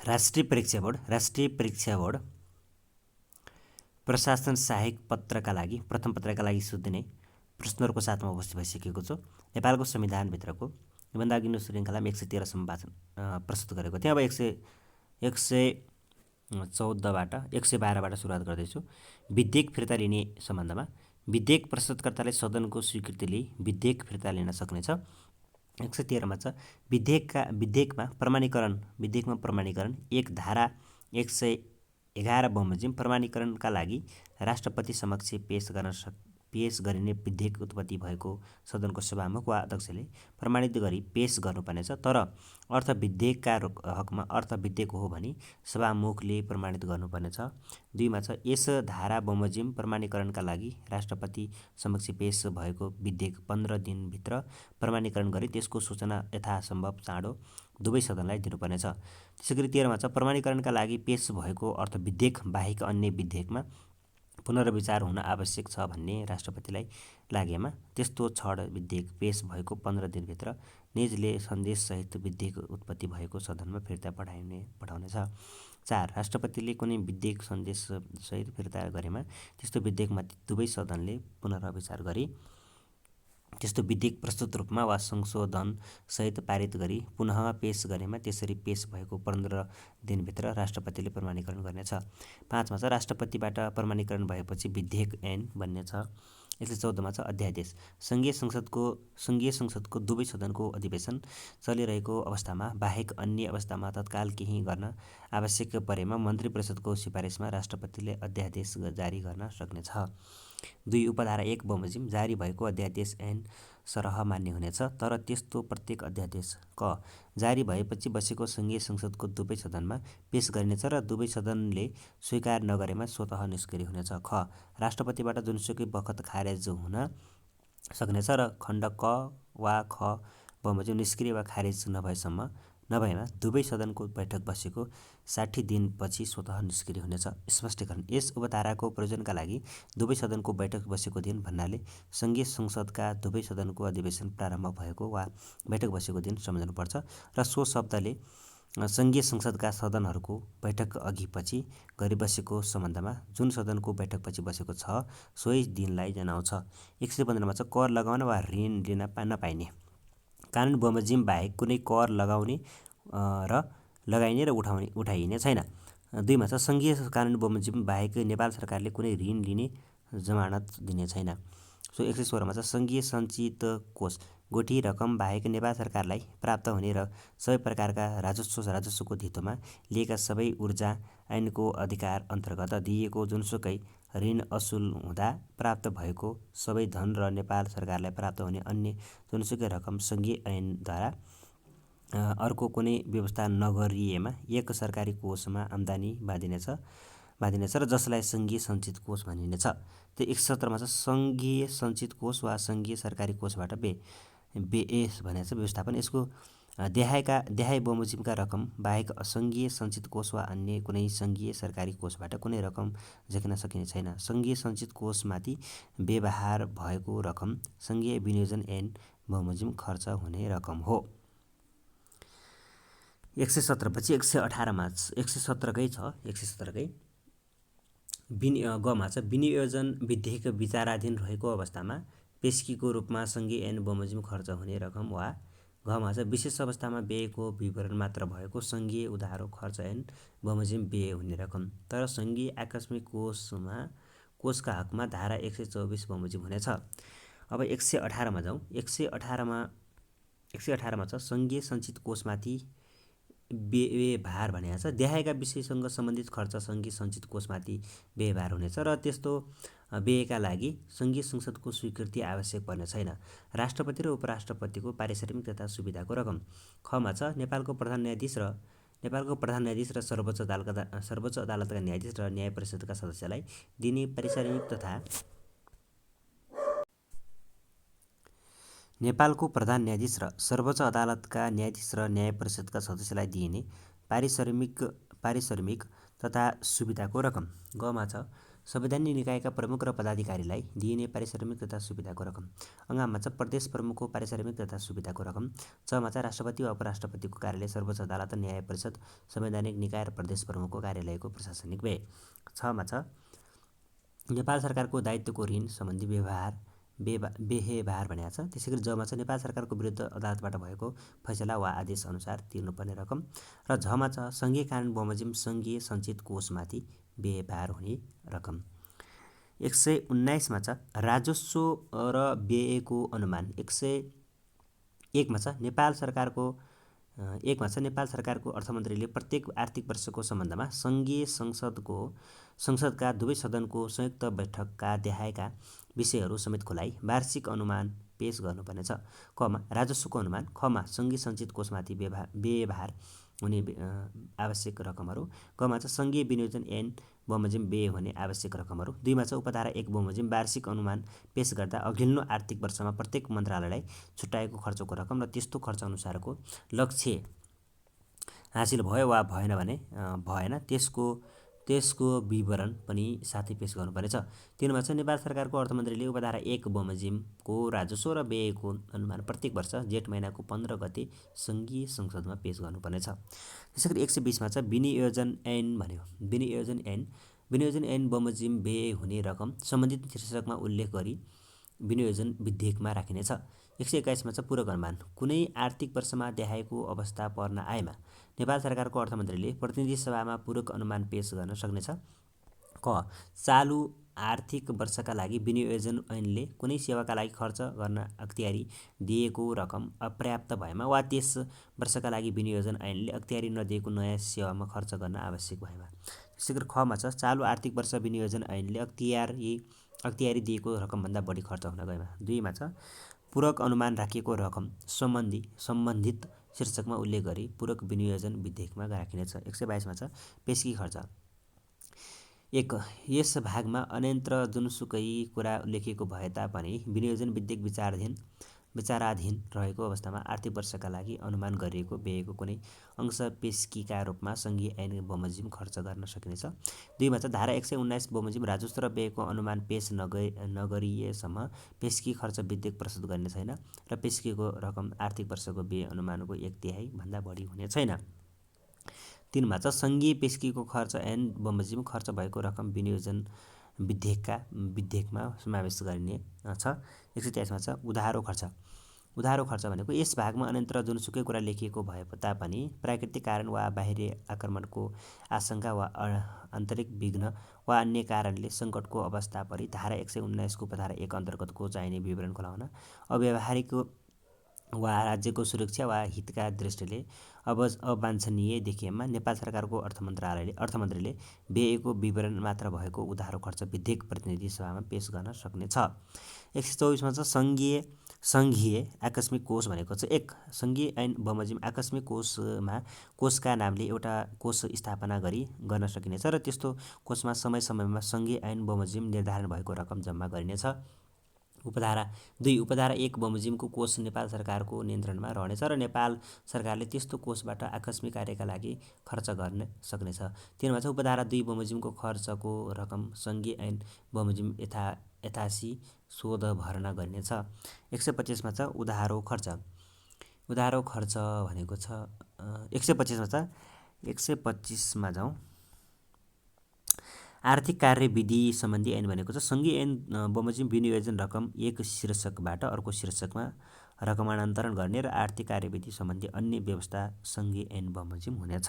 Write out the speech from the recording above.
राष्ट्रिय परीक्षा बोर्ड प्रशासन सहायक पत्रका लागि प्रथम पत्रका लागि सोधिने प्रश्नहरूको साथमा उपस्थित भइसकेको छु। नेपालको संविधानभित्रको योभन्दा अघिल्लो श्रृङ्खलामा 113सम्म वाचन प्रस्तुत गरेको थिएँ। अब 114बाट 112बाट सुरुवात गर्दैछु। विधेयक फिर्ता लिने सम्बन्धमा विधेयक प्रस्तुतकर्ताले सदनको स्वीकृति लिई विधेयक फिर्ता लिन सक्नेछ। 113मा छ विधेयकमा प्रमाणीकरण 1 धारा 111 बमोजिम प्रमाणीकरणका लागि राष्ट्रपति समक्ष पेश गरिने विधेयक उत्पत्ति भएको सदनको सभामुख वा अध्यक्षले प्रमाणित गरी पेश गर्नुपर्नेछ। तर अर्थ विधेयकका हकमा अर्थ विधेयक हो भनी सभामुखले प्रमाणित गर्नुपर्नेछ। 2मा छ यस धारा बमोजिम प्रमाणीकरणका लागि राष्ट्रपति समक्ष पेश भएको विधेयक 15 दिनभित्र प्रमाणीकरण गरी त्यसको सूचना यथासम्भव चाँडो दुवै सदनलाई दिनुपर्नेछ। त्यसैगरी 13मा छ प्रमाणीकरणका लागि पेश भएको अर्थ विधेयक बाहेक अन्य विधेयकमा पुनर्विचार हुन आवश्यक छ भन्ने राष्ट्रपतिलाई लागेमा त्यस्तो छड विधेयक पेश भएको 15 दिनभित्र निजले सन्देशसहित विधेयक उत्पत्ति भएको सदनमा फिर्ता पठाउनेछ। 4 राष्ट्रपतिले कुनै विधेयक सन्देशसहित फिर्ता गरेमा त्यस्तो विधेयकमाथि दुवै सदनले पुनर्विचार गरी त्यस्तो विधेयक प्रस्तुत रूपमा वा संशोधनसहित पारित गरी पुनः पेश गरेमा त्यसरी पेश भएको 15 दिनभित्र राष्ट्रपतिले प्रमाणीकरण गर्नेछ। 5मा छ राष्ट्रपतिबाट प्रमाणीकरण भएपछि विधेयक ऐन बन्नेछ। 114मा छ अध्यादेश सङ्घीय संसदको दुवै सदनको अधिवेशन चलिरहेको अवस्थामा बाहेक अन्य अवस्थामा तत्काल केही गर्न आवश्यक परेमा मन्त्री परिषदको सिफारिसमा राष्ट्रपतिले अध्यादेश जारी गर्न सक्नेछ। 2 उपधारा 1 बमोजिम जारी भएको अध्यादेश ऐन सरह मान्य हुनेछ। तर त्यस्तो प्रत्येक अध्यादेश क जारी भएपछि बसेको सङ्घीय संसदको दुवै सदनमा पेश गरिनेछ र दुवै सदनले स्वीकार नगरेमा स्वतः निष्क्रिय हुनेछ। ख राष्ट्रपतिबाट जुनसुकै बखत खारेज हुन सक्नेछ र खण्ड क वा ख बमोजिम निष्क्रिय वा खारेज नभएमा दुवै सदनको बैठक बसेको 60 दिनपछि स्वतः निष्क्रिय हुनेछ। स्पष्टीकरण यस उपधाराको प्रयोजनका लागि दुवै सदनको बैठक बसेको दिन भन्नाले सङ्घीय संसदका दुवै सदनको अधिवेशन प्रारम्भ भएको वा बैठक बसेको दिन सम्झनुपर्छ र सो शब्दले सङ्घीय संसदका सदनहरूको बैठक अघि पछि गरी बसेको सम्बन्धमा जुन सदनको बैठकपछि बसेको छ सोही दिनलाई जनाउँछ। 115मा छ कर लगाउन वा ऋण लिन नपाइने कानुन बमोजिम बाहेक कुनै कर लगाउने र लगाइने र उठाइने छैन। 2मा छ सङ्घीय कानुन बमोजिम बाहेक नेपाल सरकारले कुनै ऋण लिने जमानत दिने छैन। सो 116मा छ सङ्घीय सञ्चित कोष गोठी रकम बाहेक नेपाल सरकारलाई प्राप्त हुने र सबै प्रकारका राजस्वको धितोमा लिएका सबै ऊर्जा ऐनको अधिकार अन्तर्गत दिइएको जुनसुकै ऋण असुल हुँदा प्राप्त भएको सबै धन र नेपाल सरकारलाई प्राप्त हुने अन्य जुनसुकै रकम सङ्घीय ऐनद्वारा अर्को कुनै व्यवस्था नगरिएमा एक सरकारी कोषमा आम्दानी बाँधिनेछ र जसलाई सङ्घीय सञ्चित कोष भनिनेछ। त्यो 117मा छ सङ्घीय सञ्चित कोष वा सङ्घीय सरकारी कोषबाट बेएस भनेको छ व्यवस्थापन यसको देहाय बमोजिमका रकम बाहेक सङ्घीय सञ्चित कोष वा अन्य कुनै सङ्घीय सरकारी कोषबाट कुनै रकम झिक्न सकिने छैन। सङ्घीय सञ्चित कोषमाथि व्यवहार भएको रकम सङ्घीय विनियोजन ऐन बमोजिम खर्च हुने रकम हो। 117पछि 118मा 117कै छ 117कै गमा छ विनियोजन विधेयक विचाराधीन रहेको अवस्थामा पेशकीको रूपमा सङ्घीय ऐन बमोजिम खर्च हुने रकम वा घमा छ विशेष अवस्थामा व्ययको विवरण मात्र भएको सङ्घीय उधारो खर्च ऐन बमोजिम व्यय हुने रकम। तर सङ्घीय आकस्मिक कोषका हकमा धारा 124 बमोजिम हुनेछ। अब 118मा जाउँ। 118मा छ सङ्घीय सञ्चित कोषमाथि व्ययभार भनेको छ देहायका विषयसँग सम्बन्धित खर्च सङ्घीय सञ्चित कोषमाथि व्ययभार हुनेछ र त्यस्तो व्ययका लागि सङ्घीय संसदको स्वीकृति आवश्यक पर्ने छैन। राष्ट्रपति र उपराष्ट्रपतिको पारिश्रमिक तथा सुविधाको रकम। खमा छ नेपालको प्रधान न्यायाधीश र सर्वोच्च अदालतका न्यायाधीश र न्याय परिषदका सदस्यलाई दिने पारिश्रमिक तथा नेपालको प्रधान न्यायाधीश र सर्वोच्च अदालतका न्यायाधीश र न्याय परिषदका सदस्यलाई दिइने पारिश्रमिक तथा सुविधाको रकम। गमा छ संवैधानिक निकायका प्रमुख र पदाधिकारीलाई दिइने पारिश्रमिक तथा सुविधाको रकम। अङ्गमा छ प्रदेश प्रमुखको पारिश्रमिक तथा सुविधाको रकम। चमा छ राष्ट्रपति वा उपराष्ट्रपतिको कार्यालय, सर्वोच्च अदालत, न्याय परिषद, संवैधानिक निकाय र प्रदेश प्रमुखको कार्यालयको प्रशासनिक व्यय। छमा छ नेपाल सरकारको दायित्वको ऋण सम्बन्धी व्यवहार भनेको छ। त्यसै गरी जमा छ नेपाल सरकारको विरुद्ध अदालतबाट भएको फैसला वा आदेश अनुसार तिर्नुपर्ने रकम। र झमा छ सङ्घीय कानुन बमोजिम सङ्घीय सञ्चित कोषमाथि व्यवहार हुने रकम। 119मा छ राजस्व र व्ययको अनुमान। 101मा छ नेपाल सरकारको अर्थमन्त्रीले प्रत्येक आर्थिक वर्षको सम्बन्धमा सङ्घीय संसदका दुवै सदनको संयुक्त बैठकका देखाएका विषयहरू समेत खुलाई वार्षिक अनुमान पेश गर्नुपर्नेछ। कमा राजस्वको अनुमान। खमा सङ्घीय सञ्चित कोषमाथि व्यवहार हुने आवश्यक रकमहरू। गमा छ सङ्घीय विनियोजन ऐन बमोजिम व्यय हुने आवश्यक रकमहरू। 2मा छ उपधारा 1 बमोजिम वार्षिक अनुमान पेश गर्दा अघिल्लो आर्थिक वर्षमा प्रत्येक मन्त्रालयलाई छुट्याएको खर्चको रकम र त्यस्तो खर्च अनुसारको लक्ष्य हासिल भयो वा भएन भने त्यसको विवरण पनि साथै पेश गर्नुपर्नेछ। 3मा छ नेपाल सरकारको अर्थमन्त्रीले उपधारा 1 बमोजिमको राजस्व र व्ययको अनुमान प्रत्येक वर्ष जेठ महिनाको 15 गते सङ्घीय संसदमा पेश गर्नुपर्नेछ। त्यसैगरी 120मा छ विनियोजन ऐन भन्यो। विनियोजन ऐन बमोजिम व्यय हुने रकम सम्बन्धित शीर्षकमा उल्लेख गरी विनियोजन विधेयकमा राखिनेछ। 121मा छ पूरक अनुमान। कुनै आर्थिक वर्षमा देखाएको अवस्था पर्न आएमा नेपाल सरकारको अर्थमन्त्रीले प्रतिनिधि सभामा पूरक अनुमान पेश गर्न सक्नेछ। क चालु आर्थिक वर्षका लागि विनियोजन ऐनले कुनै सेवाका लागि खर्च गर्न अख्तियारी दिएको रकम अपर्याप्त भएमा वा त्यस वर्षका लागि विनियोजन ऐनले अख्तियारी नदिएको नयाँ सेवामा खर्च गर्न आवश्यक भएमा। त्यसैगरी खमा छ चालु आर्थिक वर्ष विनियोजन ऐनले अख्तियारी दिएको रकमभन्दा बढी खर्च हुन गएमा। 2मा छ पूरक अनुमान राखिएको रकम सम्बन्धित शीर्षकमा उल्लेख गरी पूरक विनियोजन विधेयकमा राखिनेछ। 122मा छ पेशकी खर्च। 1 यस भागमा अन्यत्र जुनसुकै कुरा लेखिएको भए तापनि विनियोजन विधेयक विचाराधीन रहेको अवस्थामा आर्थिक वर्षका लागि अनुमान गरिएको व्ययको कुनै अंश पेशकीका रूपमा सङ्घीय ऐन बमोजिम खर्च गर्न सकिनेछ। 2मा छ धारा 119 बमोजिम राजस्व र व्ययको अनुमान पेश नगरिएसम्म पेशकी खर्च विधेयक प्रस्तुत गर्ने छैन र पेशकीको रकम आर्थिक वर्षको व्यय अनुमानको 1/3 भन्दा बढी हुने छैन। 3मा छ सङ्घीय पेशकीको खर्च ऐन बमोजिम खर्च भएको रकम विनियोजन विधेयकमा समावेश गरिने छ। 123मा छ उधारो खर्च भनेको यस भागमा अन्यत्र जुनसुकै कुरा लेखिएको भए तापनि प्राकृतिक कारण वा बाहिरी आक्रमणको आशंका वा आन्तरिक विघ्न वा अन्य कारणले सङ्कटको अवस्था परि धारा 119 को उपधारा 1 अन्तर्गतको चाहिने विवरण खुलाउन अव्यावहारिक वा राज्यको सुरक्षा वा हितका दृष्टिले अवाञ्छनीय देखिएमा नेपाल सरकारको अर्थमन्त्रीले व्ययको विवरण मात्र भएको उधारो खर्च विधेयक प्रतिनिधि सभामा पेश गर्न सक्नेछ। 124मा छ सङ्घीय आकस्मिक कोष भनेको छ 1 सङ्घीय ऐन बमोजिम आकस्मिक कोषमा कोषका नामले एउटा कोष स्थापना गर्न सकिनेछ र त्यस्तो कोषमा समयमा सङ्घीय ऐन बमोजिम निर्धारण भएको रकम जम्मा गरिनेछ। उपधारा 1 बमोजिमको कोष नेपाल सरकारको नियन्त्रणमा रहनेछ र नेपाल सरकारले त्यस्तो कोषबाट आकस्मिक कार्यका लागि खर्च गर्न सक्नेछ। 3मा छ उपधारा 2 बमोजिमको खर्चको रकम सङ्घीय ऐन बमोजिम यथासी शोध भर्ना गरिनेछ। 125मा छ उधारो खर्च भनेको छ 125मा छ 125मा जाउँ आर्थिक कार्यविधि सम्बन्धी ऐन भनेको छ सङ्घीय ऐन बमोजिम विनियोजन रकम एक शीर्षकबाट अर्को शीर्षकमा रकमान्तरण गर्ने र आर्थिक कार्यविधि सम्बन्धी अन्य व्यवस्था सङ्घीय ऐन बमोजिम हुनेछ।